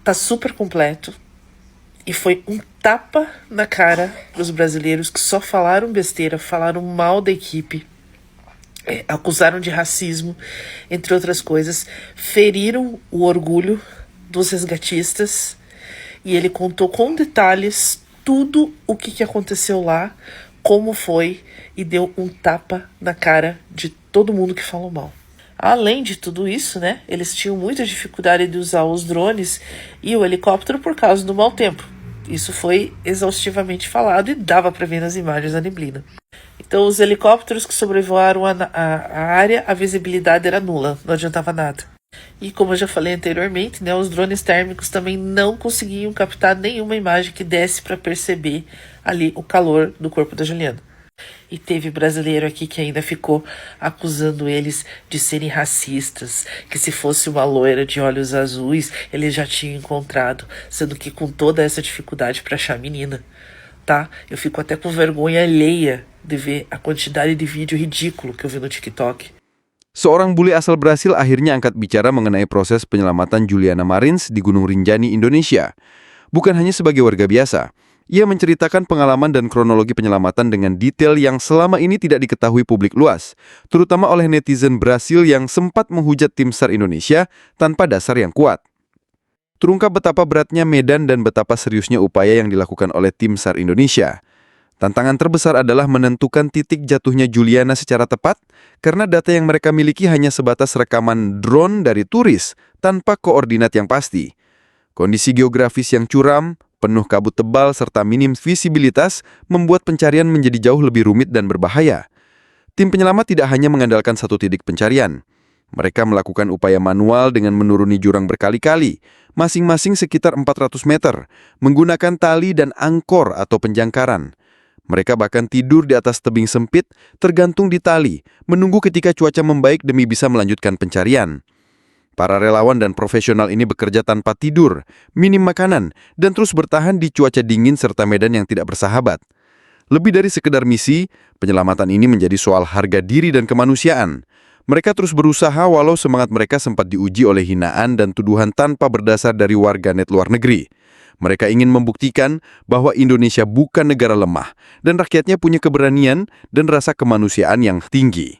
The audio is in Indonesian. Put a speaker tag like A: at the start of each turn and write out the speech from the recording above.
A: tá super completo. E foi um tapa na cara dos brasileiros que só falaram besteira, falaram mal da equipe, acusaram de racismo, entre outras coisas, feriram o orgulho dos resgatistas. E ele contou com detalhes tudo o que aconteceu lá, como foi, e deu um tapa na cara de todo mundo que falou mal. Além de tudo isso, né, eles tinham muita dificuldade de usar os drones e o helicóptero por causa do mau tempo. Isso foi exaustivamente falado e dava para ver nas imagens da neblina. Então, os helicópteros que sobrevoaram a área, a visibilidade era nula, não adiantava nada. E como eu já falei anteriormente, né, os drones térmicos também não conseguiam captar nenhuma imagem que desse para perceber ali o calor do corpo da Juliana. E teve brasileiro aqui que ainda ficou acusando eles de serem racistas, que se fosse uma loira de olhos azuis, eles já tinham encontrado, sendo que com toda essa dificuldade para achar a menina, tá? Eu fico até com vergonha alheia de ver a quantidade de vídeo ridículo que eu vi no TikTok.
B: Seorang bule asal Brasil akhirnya angkat bicara mengenai proses penyelamatan Juliana Marins di Gunung Rinjani, Indonesia. Bukan hanya sebagai warga biasa, ia menceritakan pengalaman dan kronologi penyelamatan dengan detail yang selama ini tidak diketahui publik luas, terutama oleh netizen Brasil yang sempat menghujat tim SAR Indonesia tanpa dasar yang kuat. Terungkap betapa beratnya medan dan betapa seriusnya upaya yang dilakukan oleh tim SAR Indonesia. Tantangan terbesar adalah menentukan titik jatuhnya Juliana secara tepat karena data yang mereka miliki hanya sebatas rekaman drone dari turis tanpa koordinat yang pasti. Kondisi geografis yang curam, penuh kabut tebal, serta minim visibilitas membuat pencarian menjadi jauh lebih rumit dan berbahaya. Tim penyelamat tidak hanya mengandalkan satu titik pencarian. Mereka melakukan upaya manual dengan menuruni jurang berkali-kali, masing-masing sekitar 400 meter, menggunakan tali dan angkor atau penjangkaran. Mereka bahkan tidur di atas tebing sempit, tergantung di tali, menunggu ketika cuaca membaik demi bisa melanjutkan pencarian. Para relawan dan profesional ini bekerja tanpa tidur, minim makanan, dan terus bertahan di cuaca dingin serta medan yang tidak bersahabat. Lebih dari sekedar misi, penyelamatan ini menjadi soal harga diri dan kemanusiaan. Mereka terus berusaha walau semangat mereka sempat diuji oleh hinaan dan tuduhan tanpa berdasar dari warganet luar negeri. Mereka ingin membuktikan bahwa Indonesia bukan negara lemah dan rakyatnya punya keberanian dan rasa kemanusiaan yang tinggi.